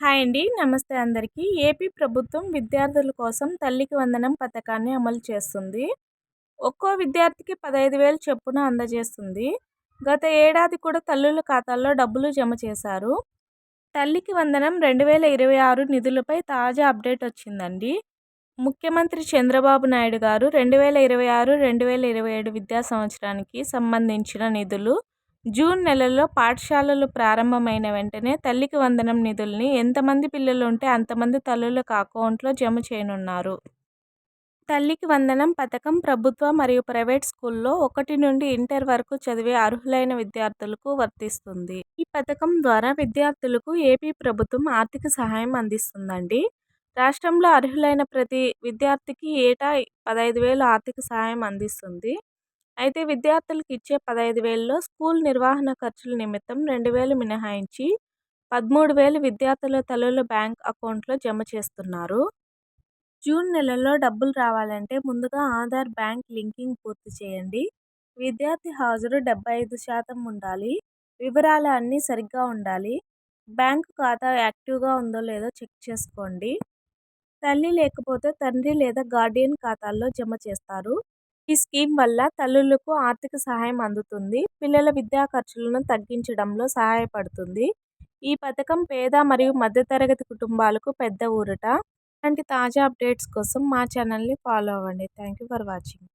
Hi అండి. నమస్తే అందరికీ. ఏపీ ప్రభుత్వం విద్యార్థుల కోసం తల్లికి వందనం పథకాన్ని అమలు చేస్తుంది. ఒక్కో విద్యార్థికి 15,000 చొప్పున అందజేస్తుంది. గత ఏడాది కూడా తల్లుల ఖాతాల్లో డబ్బులు జమ చేశారు. తల్లికి వందనం 2026 నిధులపై తాజా అప్డేట్ వచ్చిందండి. ముఖ్యమంత్రి చంద్రబాబు నాయుడు గారు 2026-2027 విద్యా సంవత్సరానికి సంబంధించిన నిధులు జూన్ నెలలో పాఠశాలలు ప్రారంభమైన వెంటనే తల్లికి వందనం నిధుల్ని ఎంతమంది పిల్లలు ఉంటే అంతమంది తల్లులకు అకౌంట్లో జమ చేయనున్నారు. తల్లికి వందనం పథకం ప్రభుత్వ మరియు ప్రైవేట్ స్కూల్లో 1 నుండి ఇంటర్ వరకు చదివే అర్హులైన విద్యార్థులకు వర్తిస్తుంది. ఈ పథకం ద్వారా విద్యార్థులకు ఏపీ ప్రభుత్వం ఆర్థిక సహాయం అందిస్తుందండి. రాష్ట్రంలో అర్హులైన ప్రతి విద్యార్థికి ఏటా 15,000 ఆర్థిక సహాయం అందిస్తుంది. అయితే విద్యార్థులకు ఇచ్చే 15,000లో స్కూల్ నిర్వహణ ఖర్చుల నిమిత్తం 2,000 మినహాయించి 13,000 విద్యార్థుల తల్లుల బ్యాంక్ అకౌంట్లో జమ చేస్తున్నారు. జూన్ నెలలో డబ్బులు రావాలంటే ముందుగా ఆధార్ బ్యాంక్ లింకింగ్ పూర్తి చేయండి. విద్యార్థి హాజరు 75% ఉండాలి. వివరాలు అన్నీ సరిగ్గా ఉండాలి. బ్యాంకు ఖాతా యాక్టివ్గా ఉందో లేదో చెక్ చేసుకోండి. తల్లి లేకపోతే తండ్రి లేదా గార్డియన్ ఖాతాల్లో జమ చేస్తారు. ఈ స్కీమ్ వల్ల తల్లులకు ఆర్థిక సహాయం అందుతుంది. పిల్లల విద్యా ఖర్చులను తగ్గించడంలో సహాయపడుతుంది. ఈ పథకం పేద మరియు మధ్యతరగతి కుటుంబాలకు పెద్ద ఊరట. ఇలాంటి తాజా అప్డేట్స్ కోసం మా ఛానల్ని ఫాలో అవ్వండి. Thank you for watching.